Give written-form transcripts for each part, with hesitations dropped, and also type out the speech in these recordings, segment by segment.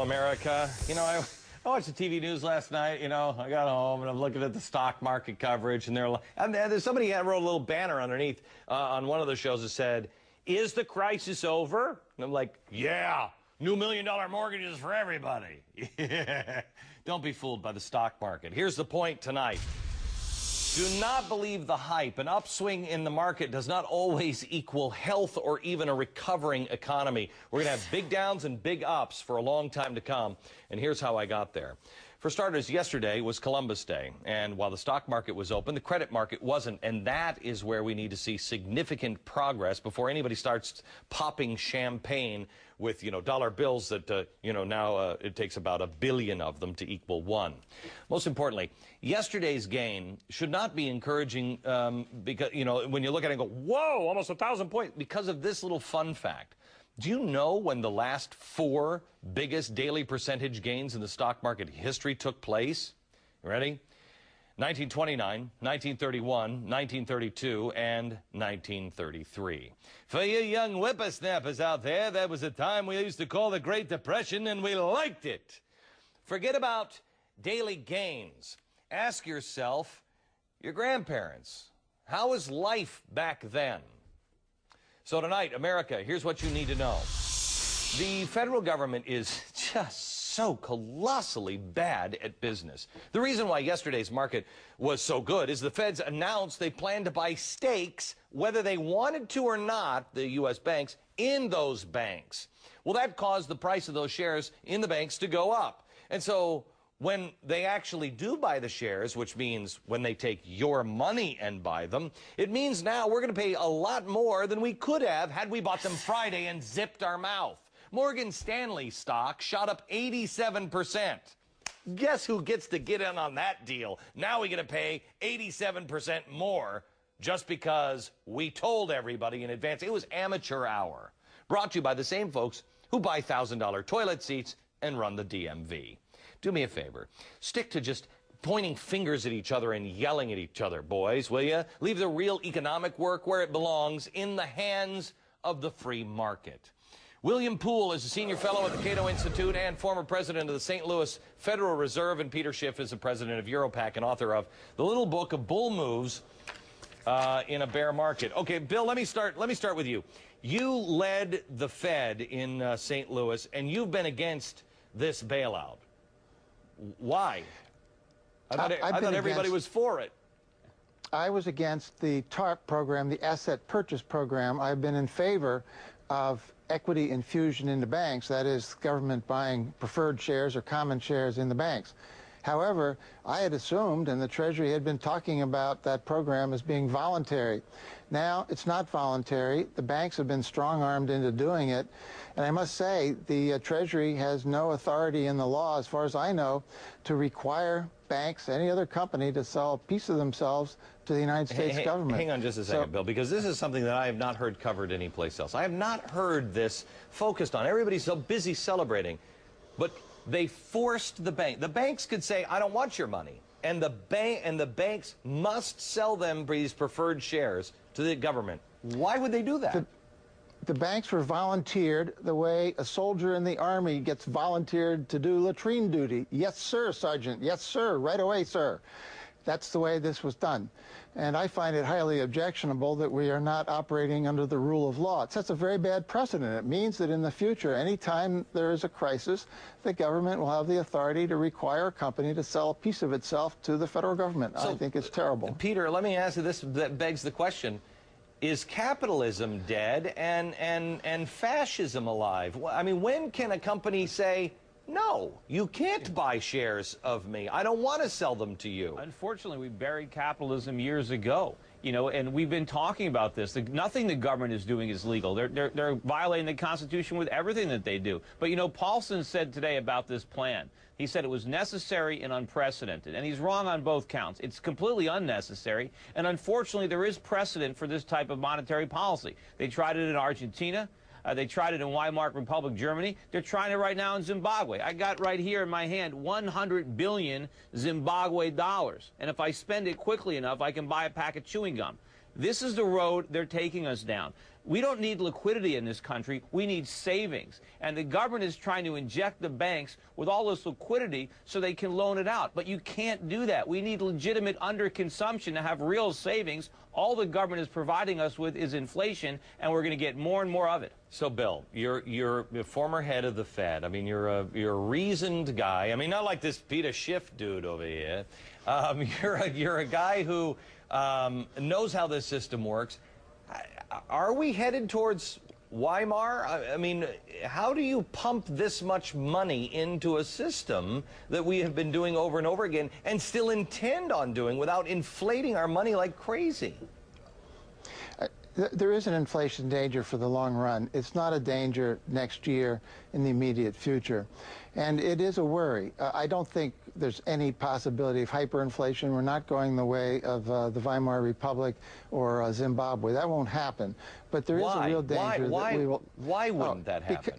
America. You know, I watched the TV news last night. You know, I got home and I'm looking at the stock market coverage, and there's somebody wrote a little banner underneath on one of the shows that said, "Is the crisis over?" And I'm like, "Yeah, new $1 million mortgages for everybody." Yeah. Don't be fooled by the stock market. Here's the point tonight. Do not believe the hype. An upswing in the market does not always equal health or even a recovering economy. We're going to have big downs and big ups for a long time to come. And here's how I got there. For starters, yesterday was Columbus Day. And while the stock market was open, the credit market wasn't. And that is where we need to see significant progress before anybody starts popping champagne with, dollar bills that, now it takes about 1 billion of them to equal one. Most importantly, yesterday's gain should not be encouraging because, when you look at it and go, whoa, almost 1,000 points, because of this little fun fact. Do you know when the last 4 biggest daily percentage gains in the stock market history took place? You ready? 1929, 1931, 1932, and 1933. For you young whippersnappers out there, that was a time we used to call the Great Depression, and we liked it. Forget about daily gains. Ask yourself, your grandparents, how was life back then? So tonight, America, here's what you need to know. The federal government is just so colossally bad at business. The reason why yesterday's market was so good is the feds announced they plan to buy stakes, whether they wanted to or not, the U.S. banks, in those banks. Well, that caused the price of those shares in the banks to go up. And so when they actually do buy the shares, which means when they take your money and buy them, it means now we're going to pay a lot more than we could have had we bought them Friday and zipped our mouth. Morgan Stanley stock shot up 87%. Guess who gets to get in on that deal? Now we get to pay 87% more just because we told everybody in advance. It was amateur hour. Brought to you by the same folks who buy $1,000 toilet seats and run the DMV. Do me a favor. Stick to just pointing fingers at each other and yelling at each other, boys, will you? Leave the real economic work where it belongs, in the hands of the free market. William Poole is a senior fellow at the Cato Institute and former president of the St. Louis Federal Reserve, and Peter Schiff is the president of Europac and author of The Little Book of Bull Moves in a Bear Market. Okay, Bill, let me start with you. You led the Fed in St. Louis, and you've been against this bailout. Why? I thought everybody was for it. I was against the TARP program, the Asset Purchase Program. I've been in favor of equity infusion into banks, that is, government buying preferred shares or common shares in the banks. However, I had assumed, and the Treasury had been talking about that program as being voluntary. Now, it's not voluntary. The banks have been strong-armed into doing it. And I must say, the Treasury has no authority in the law, as far as I know, to require banks, any other company, to sell a piece of themselves to the United States government. Hang on just a second, Bill, because this is something that I have not heard covered anyplace else. I have not heard this focused on. Everybody's so busy celebrating. But they forced the bank. The banks could say, I don't want your money. And the banks must sell them these preferred shares to the government. Why would they do that? The banks were volunteered the way a soldier in the Army gets volunteered to do latrine duty. Yes, sir, Sergeant. Yes, sir. Right away, sir. That's the way this was done. And I find it highly objectionable that we are not operating under the rule of law. It sets a very bad precedent. It means that in the future, anytime there is a crisis, the government will have the authority to require a company to sell a piece of itself to the federal government. So, I think it's terrible. Peter, let me ask you this, that begs the question. Is capitalism dead and fascism alive? I mean, when can a company say, no, you can't buy shares of me. I don't want to sell them to you. Unfortunately, we buried capitalism years ago. And we've been talking about this. Nothing the government is doing is legal. They're violating the Constitution with everything that they do. But, Paulson said today about this plan, he said it was necessary and unprecedented. And he's wrong on both counts. It's completely unnecessary. And unfortunately, there is precedent for this type of monetary policy. They tried it in Argentina. They tried it in Weimar Republic, Germany. They're trying it right now in Zimbabwe. I got right here in my hand 100 billion Zimbabwe dollars. And if I spend it quickly enough, I can buy a pack of chewing gum. This is the road they're taking us down. We don't need liquidity in this country. We need savings. And the government is trying to inject the banks with all this liquidity so they can loan it out. But you can't do that. We need legitimate underconsumption to have real savings. All the government is providing us with is inflation, and we're going to get more and more of it. So, Bill, you're the former head of the Fed. I mean, you're a reasoned guy. I mean, not like this Schiff dude over here. You're a guy who knows how this system works. Are we headed towards Weimar? I mean, how do you pump this much money into a system that we have been doing over and over again and still intend on doing without inflating our money like crazy? There is an inflation danger for the long run. It's not a danger next year in the immediate future. And it is a worry. I don't think there's any possibility of hyperinflation. We're not going the way of the Weimar Republic or Zimbabwe. That won't happen. But there is a real danger that we will... Why wouldn't that happen?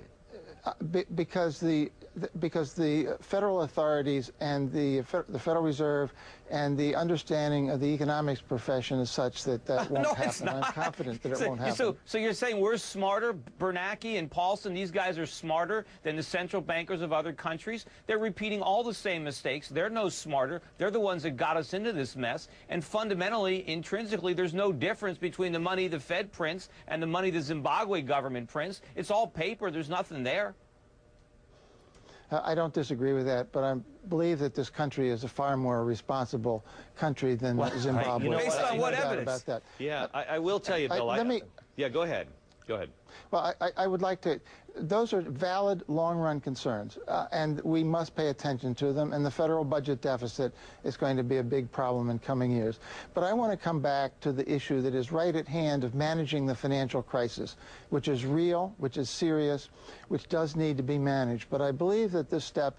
Because the federal authorities and the Federal Reserve and the understanding of the economics profession is such that that won't happen. I'm confident that it won't happen. So you're saying we're smarter, Bernanke and Paulson, these guys are smarter than the central bankers of other countries? They're repeating all the same mistakes. They're no smarter. They're the ones that got us into this mess. And fundamentally, intrinsically, there's no difference between the money the Fed prints and the money the Zimbabwe government prints. It's all paper. There's nothing there. I don't disagree with that, but I believe that this country is a far more responsible country than Zimbabwe. You know, based on what evidence? About that. Yeah, I will tell you, Bill. Yeah, go ahead. Go ahead. Well, I would like to... Those are valid long-run concerns, and we must pay attention to them, and the federal budget deficit is going to be a big problem in coming years. But I want to come back to the issue that is right at hand of managing the financial crisis, which is real, which is serious, which does need to be managed. But I believe that this step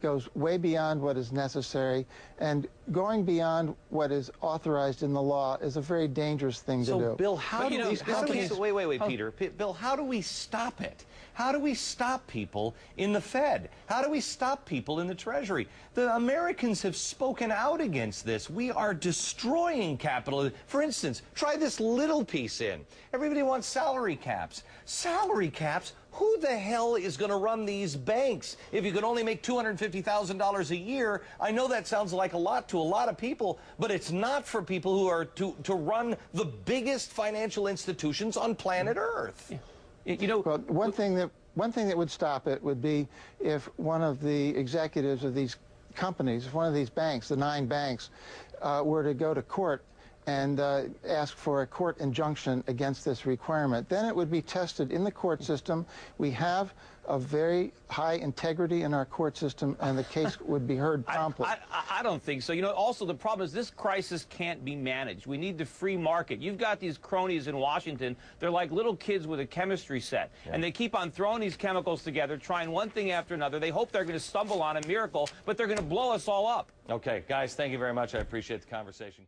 goes way beyond what is necessary, and going beyond what is authorized in the law is a very dangerous thing to do. So, Bill, how do we... Wait, Peter. Bill, how do we stop it? How do we stop people in the Fed? How do we stop people in the Treasury? The Americans have spoken out against this. We are destroying capital. For instance, try this little piece in. Everybody wants salary caps. Salary caps? Who the hell is going to run these banks if you can only make $250,000 a year? I know that sounds like a lot to a lot of people, but it's not for people who are to run the biggest financial institutions on planet Earth. Yeah. You know, well, one thing that would stop it would be if one of the executives of these companies, if one of these banks, the 9 banks, were to go to court and ask for a court injunction against this requirement. Then it would be tested in the court system. We have a very high integrity in our court system, and the case would be heard promptly. I don't think so. You know, also the problem is this crisis can't be managed. We need the free market. You've got these cronies in Washington. They're like little kids with a chemistry set, and they keep on throwing these chemicals together, trying one thing after another. They hope they're going to stumble on a miracle, but they're going to blow us all up. Okay, guys, thank you very much. I appreciate the conversation.